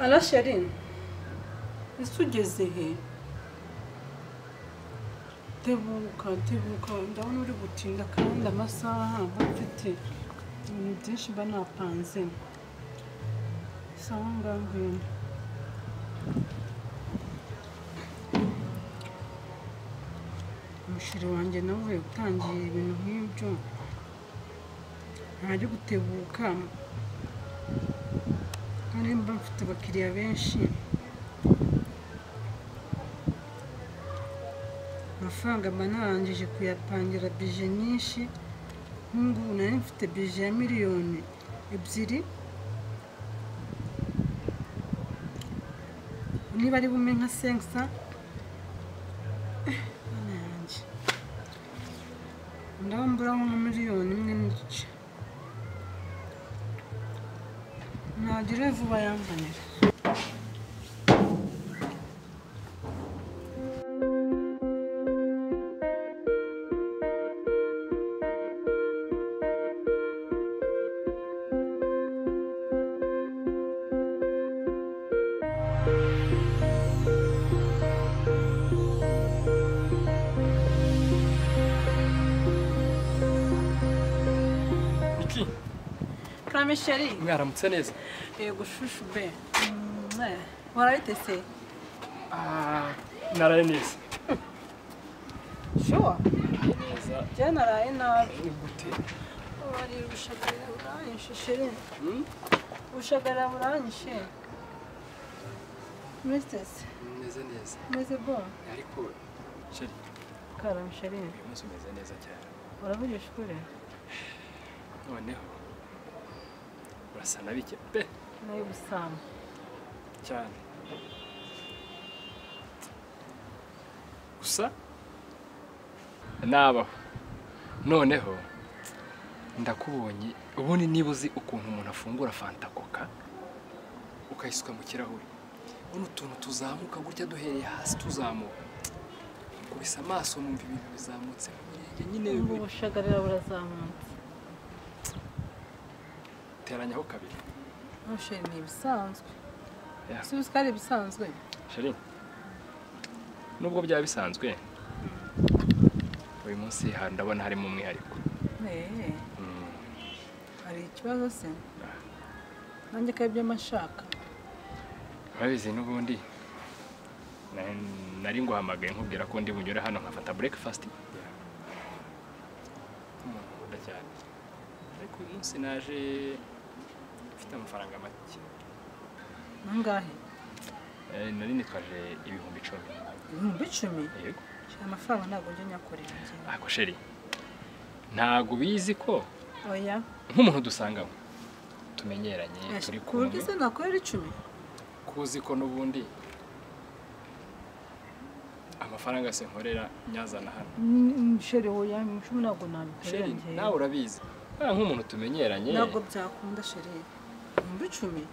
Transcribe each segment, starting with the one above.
Ala Sherin, isugeze he? Tebuka, ndabona uri gutinda kandi amasaha mfite ibintu byinshi mba napanze. Sawa ngambwira. Umushiri wanjye nawe utangiye ibintu nk'ibyo. Ntaje gutebuka. Kandi mba mfite abakiriya benshi. Amafaranga mba narangije kuyapangira bije nyinshi. Nk'ubu nari mfite bije ya miliyoni 2. Niba ari bume nka 500. Ndambura nka miliyoni 1 nagira vuba yambanira. Chérie. Mwaramutse neza. Yego shushu be. Warayitese? Naraye neza. Sure. Neza. Je naraye nabi. Gute? Wari gushagara uranyishe Chérie. Ushagara uranyishe. Mestese. Neza. Meze bon. Ariko Chérie. Karam Chérie. Umunsi umeze neza cyane. Uravugisha ukuri? Noneho urasa nabike pe nayo busama cyane gusa nabaho noneho ndakubonye ubundi niba uzi ukuntu umuntu afungura fanta coca ukayisuka mu kirahuri uno tuntu tuzamuka gutya duhereye hasi tuzamuka kubisa amaso numva ibintu bizamutse nyine ubushagarira burazamutse teranyaho kabiri. Chérie ni bisanzwe. Si uskari bisanzwe. Chérie. Nubwo byaba bisanzwe. Uyu munsi ndabona harimo umwihariko. Hari ikibazo se? Nanjye kabye mashaka. Babizi nubundi. Nari nguhamagaye nkubwira ko ndi bunyure hano nkafata breakfast. Cyane. Ariko uyu munsi naje mfite amafaranga make. Nangahe? Nari nitwaje ibihumbi 10. Ibihumbi 10? Yego. Amafaranga ntago njye nyakorera njye. Ako Chérie. Ntago bizi ko. Oya. Nk'umuntu dusangamo. Tumenyeranye turi kumwe. Kuko se nakorera 10. Kuzi ko nubundi amafaranga se nkorera nyazana hano. Chérie oya 10 ntago nabikorera njye. Nawe urabizi. Nk'umuntu tumenyeranye. Ntago byakunda Chérie. Ibihumbi 10.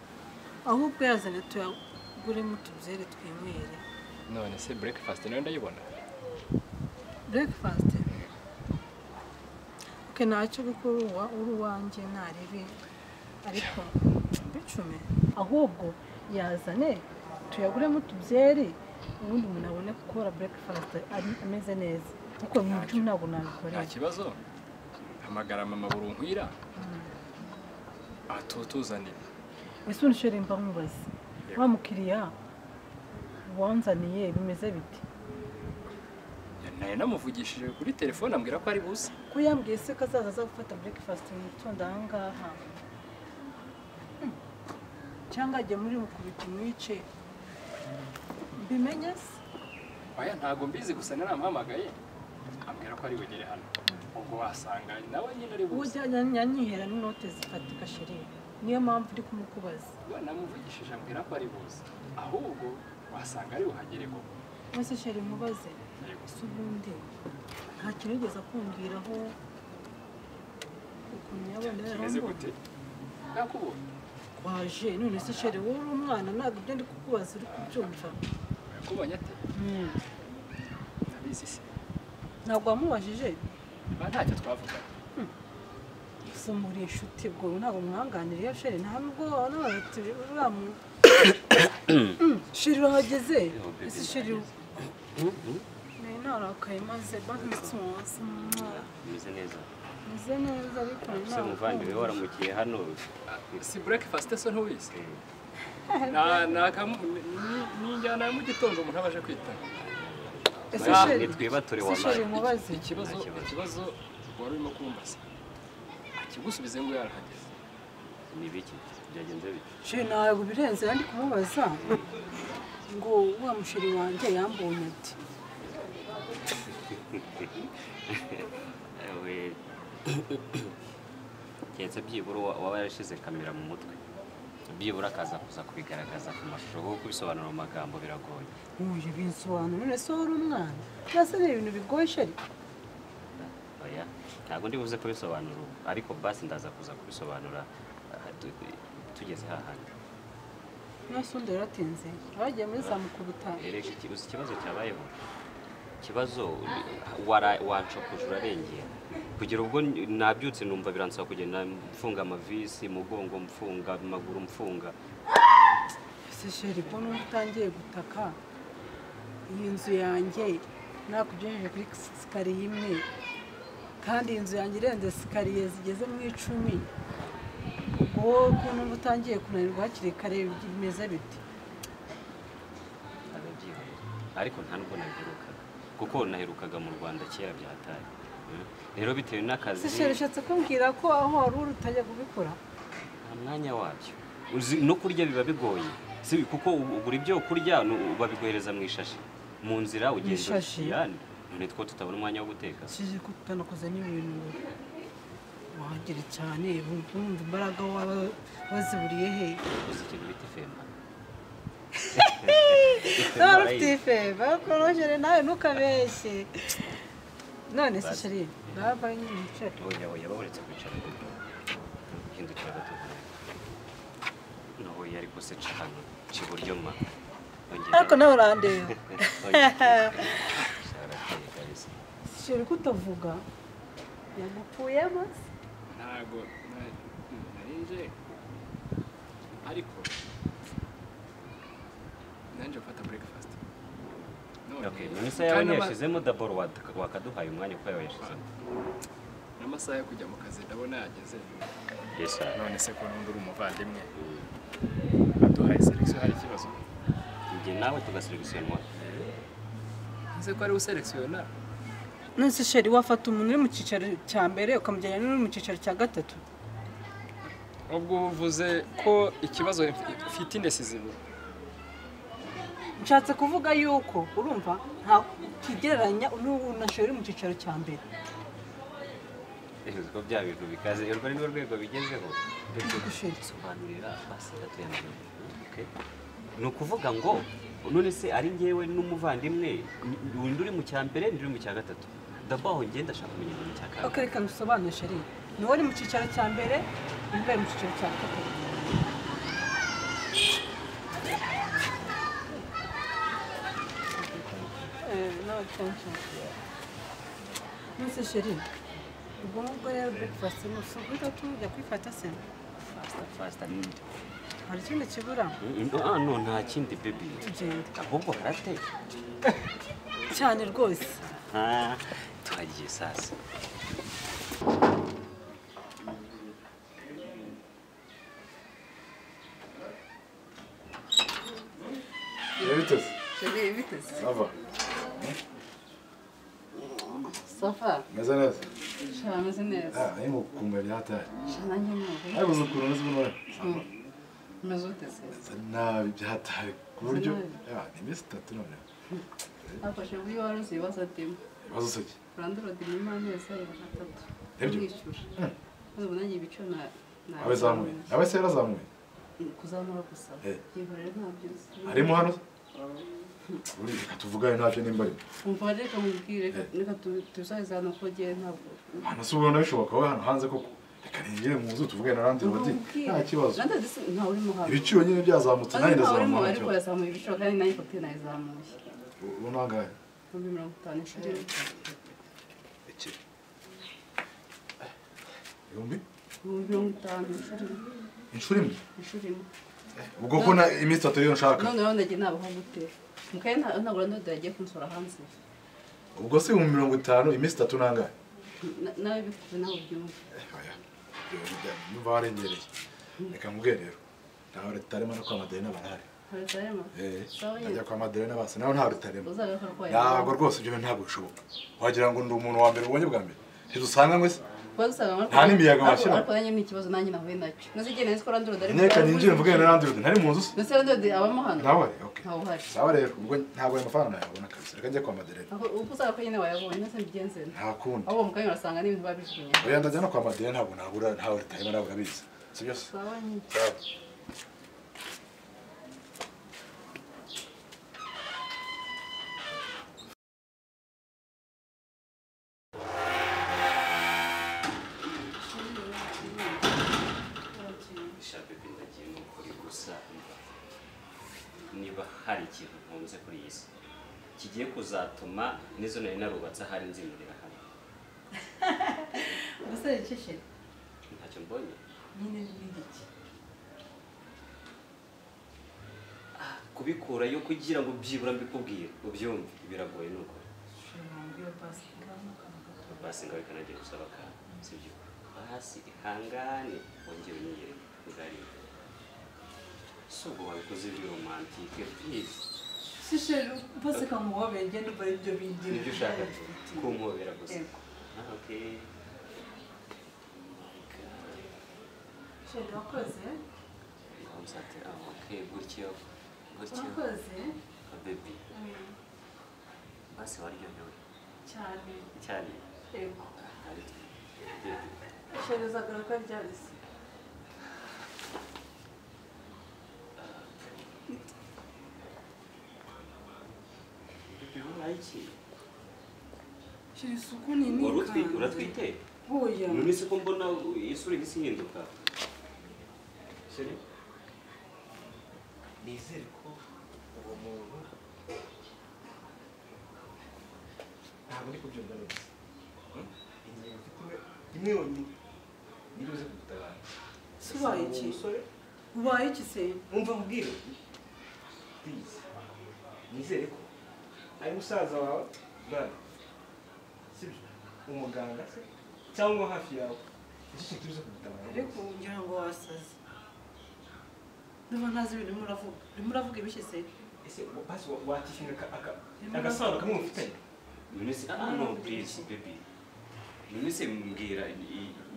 Ahubwo yazane tuyagure mu tubyere twinywere. None se breakfast nayo ndayibona. Breakfast. Okay, nacyo gukora uruwanjye naribi. Ariko 10. Ahubwo yazane tuyagure mu tubyere ubundi umuntu abone gukora breakfast ameze neza. Kuko 10 ntago nabikorera. Nta kibazo. Hamagara mama burunkwira. Atutuzanira. Ese unshere mba mubaze. Wa mukiriya wanzaniye bimeze biti? Naye namuvugishije kuri telefone ambwira ko ari buze. Ko yambwiye se kazaza za gufata breakfast mu gitondo ahangaha. Cyangwa ajye muri mukubita mwice. Bimenye se? Oya ntago mbizi gusa naramuhamagaye. Ambwira ko ari bugere hano. Ubwo wasanga nawe nyine ari buze. Nyanyihera n'inote zifatika Chérie. Niyo mpamvu uri kumukubaza. Namuvugishije ambwira ko ari buze. Ahubwo wasanga ari buhagere ko. Ese Chérie mubaze. Subundi. Nta kintu ugeze kumbwiraho. Ukuntu yabonye rero. Kimeze gute? Nakubonye. Waje none se Chérie wowe uri umwana ntabwo ibyo ndi kukubaza uri kubyumva. Yakubonye ate? Abizi se. Ntabwo wamubajije? Ntacyo twavuganye. Muri inshuti bwo ntabwo mwanganiriye Chérie nta nubwo nabatuye uramu shiri urahageze ese shiri narakaye maze banditse umunsi Meze neza ariko se muvandimwe waramukiye hano si breakfast so ntubizi n'injyana ya mu gitondo umuntu abaje kwita twibature wallahi ikibazo wari urimo kumbaza akigusubize ngo yarahageze ni biki byagenze bite shiri ntabwo birenze kandi kumubaza ngo wa mushiri wanjye yambonye ati Kenze byibura waba yarashize kamera mu mutwe byibura akaza kuza kubigaragaza ku mashusho kuko kubisobanura mu magambo biragoye uyu binsobanura none so uri umwana byase ni ibintu bigoye sheri oya ntabwo ndi buze kubisobanura ariko basi ndaza kuza kubisobanura tugeze hahandi nasundi yaratinze abagiye muri zamukubita ikibazo cyabayeho ikibazo wanshokuje urarengera kugira ubwo nabyutse numva biransaba kugenda mfunga amavisi mugongo mfunga amaguru mfunga ese sheri ko utangiye gutaka iyi nzu yanjye nakugejeje kuri sikariye imwe kandi inzu yanjye irenze sikariye zigeze mu 10 ubwo ukuntu utangiye kunanirwa hakiri kare bimeze biti ariko nta nubwo naherukaga kuko naherukaga mu Rwanda kera byataye rero bitewe n'akazi sishereshatse kumbwira ko aho wari utajya kubikora nta mwanya wabyo no kurya biba bigoye si kuko ugura ibyo kurya babiguhereza mu ishashi mu nzira ugenda yani none two tutabona umwanya wo guteka sije ko tutanakoze n'ibintu wagira cyane bumva imbaraga waziburiye he uzi ikintu bita femba Femba korojere nawe ntukabeshye none se sheri baba yicaye oya baburetse kwicara hindukira gato naho yari kose cyane cy'iburyo ma ariko nawe urandeba sheri kutavuga yagupfuyemo ntago narinje ariko nanje mfata breakfast okay none se yawe yashizemo daboro wakaduhaye umwanya uko yawe yashizemo n'amasaha yo kujya mu kazi ndabona yageze yes sir none se ko n'undi umuvandimwe baduhaye selection hari ikibazo nge nawe tugaselectionwa nze ko ari uselectiona none sheri wafata umuntu uri mu cicaro cya mbere ukamujyana n'uri mu cicaro cya gatatu ubwo uvuze ko ikibazo fitness zibu nshatse kuvuga yuko urumva nta kigereranya unasheri mu cicaro cya mbere ko bya bintu bikaze urwo ni rwego bigezeho gusobanurira basi gatuyana okay no kuvuga ngo none se ari ngewe n'umuvandimwe undi uri mu cyambere ndi mu cya gatatu dabaho ngenda ashaka kumenya mu cya kabiri okay reka ngusobanure sheri ni wari mu cicaro cya mbere imbere mu cicaro cya gatatu no attention nse sheri ubwo nubwo rero breakfast nusubuta tujya kwifata se fasta need hari ikindi kibura no nta kindi baby tugenda ahubwo karate cyane rwose twagiye sasa Vitesse. Safa. Safa. Meze neza. Meze neza. Arimo kumenya byataye. Nanjye mubi. Ariko zukuru n'izibona. Meze utese. Nabi byataye ku buryo ni Miss Tatu none. Afashe buri waruzi basatimo. Bazo soki. Randoro dimima neza y'atatu. Ebyo. Ubu nanjye ibico na abezamuye. Abese yarazamuye. Kuzamura gusa. Yiborere ntabyo. Arimo hano. Uri katuvugane ntacyo nimba ari. Umva reka mubwire reka tuzahezana ko giye ntabwo. Hano se ubona bishoboka we hano hanze koko. Reka ningire mu nzu tuvugane na randi rodi. Nta kibazo. Randa nta uri mu hano. Ibiciro nyine byazamutse nayo ndazamuye. Ariko yazamuye ibiciro kandi nayo kote nayizamuye. Unangaye. 50 shiri. Iki. Yombi? 50 shiri. Inshuri imwe. Inshuri imwe. ubwo ko na iminsi 3 yo nshaka none rero ndagiye nabaho gute mukaye ntagura ndode yagiye kunsura hanze ubwo si 50 iminsi 3 nangahe nawe bikuze nawe byumva oya numva warengereye reka mubwire rero ntawe ritarema no kwa Madalena barahari najya kwa Madalena base nawe ntawe ritarema ntabwo rwose ibyo ntabwo bishoboka wagira ngo ndi umuntu wa mbere ubonye bwa mbere ntidusanga mwese nta n'imiyaga washyira ariko nanjye ni ikibazo nanjye nahuye nacyo nazigene nzi ko randurode ari reka ninjire mvugane na randurode ntari mu nzu se ndetse randurode abamo hano nawe okay ntawe uhari sawa rero ubwo ntabwo ayo mafaranga nayabona kabisa reka njye kwa Madalena ubwo usanga ko nyine wayabonye nase mbigenze nta kundi ahubwo mukanya urasanga n'ibintu babijugunye oya ndajya no kwa Madalena ntabwo nabura ntawe ritarema ntabwo abizi sibyo se sawa nyine sawa niba hari ikintu nkunze kuri iyi si kigiye kuzatuma n'izo nari narubatse ahari nzimurira hano umusore iceshe ntacyo mbonye nyine n'igiki kubikurayo kugira ngo byibura mbikubwire ubyumve biragoye nuko basi ngawe kanagiye gusaba akantu sibyo basi ihangane wongere unyiyere ugarire sugo wabikoze biri romantike please sisheru bose kamuhobeye ngende uba ibyo bindi nibyo ushaka kumuhobera gusa okay sheru wakoze nsate okay gutyo wakoze baby basi waryohewe cyane yego sheru zagaruka ryarisi shiri suku nini uratwite hoya none se ko mbona isura igisi hinduka shiri nizere ko uwo muntu ntabwo ndi kubyumva neza ingingo mfite imwe yonyine niruze kugutabara subaye iki ubaye iki se umva mubwire please nizere ko ari musaza wawe brother sibyo umuganga se cyangwa hafi yawe iki kintu turuze kugutabara ariko ngira ngo wasaze ndumva ntazi ibintu urimo uravuga ibishyize ese basi watishinga agasobanuro kamwe mufitanye none se no please baby none se mbwira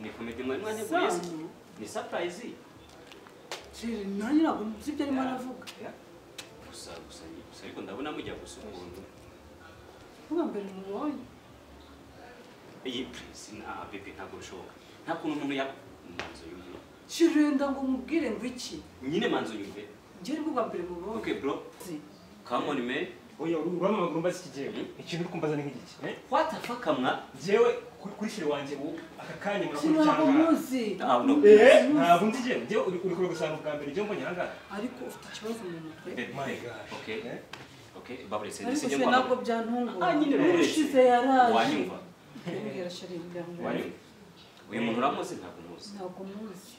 ni comedy mwanya bwese ni surprise shiri nanjye ntabwo nzi ibyo arimo aravuga gusa ariko ndabona mujya gusa ukuntu vuga mbere mubonye iyi please baby ntabwo bishoboka nta kuntu umuntu manzo yumve shiri wenda ngo mubwire ngo iki nyine manzo yumve njye ni bwa mbere mubonye okay bro come on man oya uramaguru mbaza ikigiye ikintu uri kumbaza ni nk'igiki what the fuck amwa jewe kuri shiri wanje aka kanya shiri ntabwo muzi ntabwo nzi jewe uri kure gusanga bwa mbere jewe mbonye ahangaha ariko ufite ikibazo mu mutwe my god okay babure ariko sende se ntabwo byantungura nyine ushize yaraje wanyumva mbwira shiri mbwira wanyumva uyu muntu uramuzi ntabwo muzi ntabwo muzi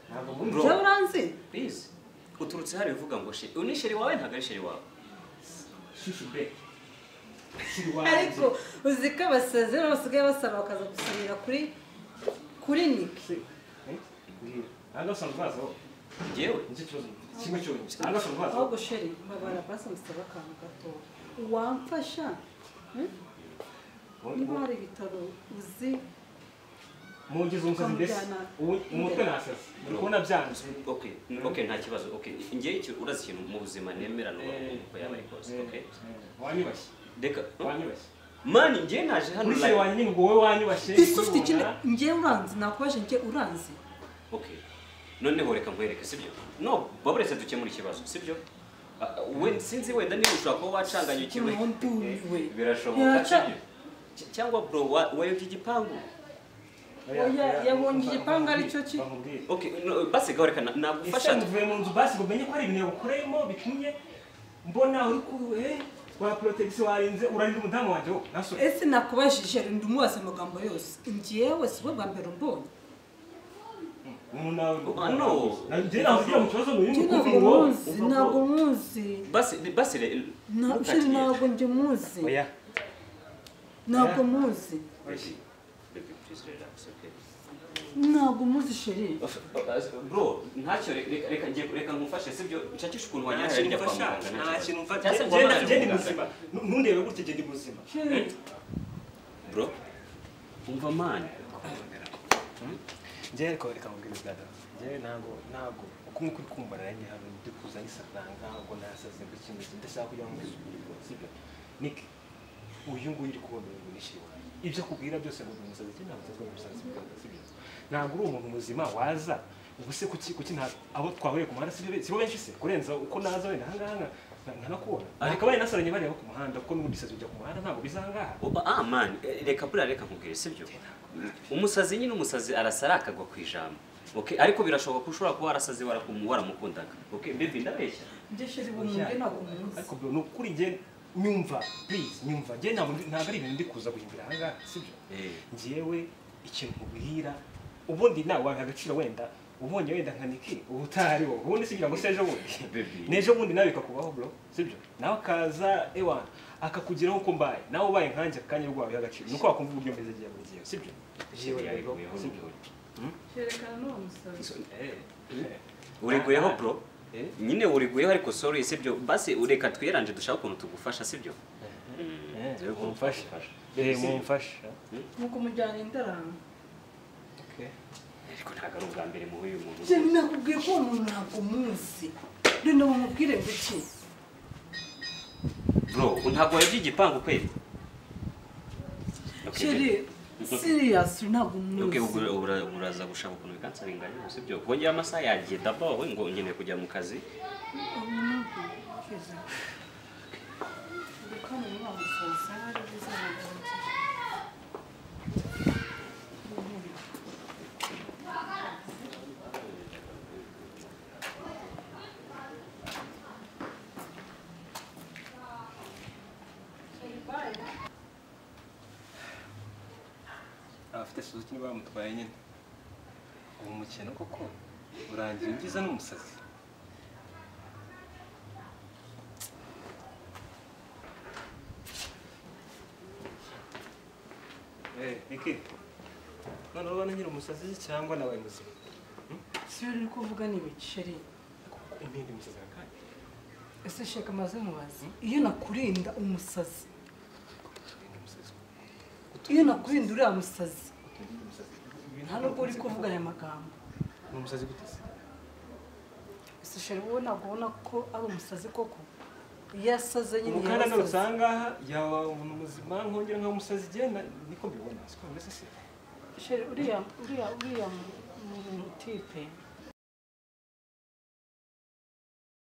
ntabwo muzi njyewe uranzi please uturutse hari uvuga ngo sheri uni sheri wawe ntabwo ari sheri wawe shishi be ariko uzi ko abasazi basigaye basaba bakaza gusabira kuri niki ntabwo usanzwe ubazaho yewe nicyo kibazo kimwe cyonyine ntabwo usanzwe ubazaho ahubwo sheri mbabara basi musaba akantu gato wamfasha niba hari ibitaro uzi mugize umusazi mbese umutwe nasaze uri kubona byanze okay nta kibazo okay ngiye urazi ikintu mu buzima nemera no ko yaba ari kose okay wanyubashye deka wanyubashye mani ngiye naje hano uri sheri wanyine ngo wowe wanyubashye isi ufite ikindi ngiye uranzi nakubaje ngiye uranzi okay noneho reka nkwereke sibyo no baburetse dukemura ikibazo sibyo we sinzi wenda niba ushobora kuba wacanganyukiwe birashoboka sibyo cyangwa bro wayobye igipangu yabonye igipangu ari cyo ki okay basi gaho reka nagufasha tuvuye mu nzu basi ngo umenye ko ari ibintu yagukoreyemo bitumye mbona uri ku wa protection warinze urarinda umudamu wanjye wo naso ese nakubajije ndumubaza amagambo yose ngiyewe si bwo bwa mbere umbonye umuntu nawe no njye navugira mu kibazo n'uyu ntabwo muzi basi ntabwo njye muzi oya ntabwo muzi ntabwo muzi sheri bro ntacyo reka ngufashe sibyo nshakisha ukuntu wajya hirya kwa muganga nta kintu mfata genda muzima ntundebe gutya genda muzima bro umva man njye ariko reka mubwire dada njye ntabwo uko nk'uko uri kumva nanjye hano ndi kuza nisaranga ngo nasaze ngo ikintu ndashaka kugira ngo isubire sibyo Nick uyu nguyu uri kubona uyu nishyira ibyo akubwira byose ngo umusazi cyane ntabwo tuzwa umusazi sibyo ntabwo uri umuntu muzima waza ubuse kuki nta abo twahuye ku muhanda sibo benshi se kurenza uko naza wenda ahangaha nkanakubona ariko baye nasaranye bareba ku muhanda kuko n'ubundi sazi ujya ku muhanda ntabwo bizangaha man reka nkubwire sibyo umusazi nyine umusazi arasara akagwa ku ijambo okay ariko birashoboka ko ushobora kuba warasaze waramukundaga okay baby ndabeshya njye sheri bumwe ntabwo muzi ariko bro nukuri njye nyumva please nyumva njye ntabwo ari ibintu ndi kuza guhimbira ahangaha sibyo njyewe ikintu mubwira ubundi nawe wabiha agaciro wenda ubonye wenda nka Niki ubutari wowe ubundi sigira ngo sejo bundi nejo bundi nawe bikakubaho bro sibyo nawe akaza ewa akakugiraho uko mbaye nawe ubaye nkanje akanya rwawe y'agaciro nuko wakumva uburyo mbeze giye buri gihe sibyo jewe rero sibyo sherekana n'uwo musazi uriguyeho bro nyine uriguyeho ariko sorry sibyo basi ureka twiranje dushaka ukuntu tugufasha sibyo mumfasha nuko mujyana indarama ariko ntabwo ari ubwa mbere mu uyu muntu je nakubwiye ko umuntu ntabwo muzi rero mumubwire ngo iki bro ntabwo yagiye igipangu kweli sheri serious ntabwo muzi okay uraza gushaka ukuntu bikansaringanya sibyo kongera amasaha yagiye dabo we ngo nkeneye kujya mu kazi afite Suzuki niba bamutwaye nyine uwo mukino koko urangira ngiza n'umusazi Niki none urabona nyine umusazi cyangwa nawe muzima sio uri kuvuga ni biceri impindi umusazi kandi ese sheka maze mubazi iyo nakurinda umusazi iyo nakurinda uriya musazi nta nubwo uri kuvuga aya magambo umusazi gutese ese sheri wowe ntabwo ubona ko ari umusazi koko iyo asaze nyine umukanda nawe usanga yaba umuntu muzima nkongera nka umusazi igenda niko mbibona siko mbese se sheri uriya mutipe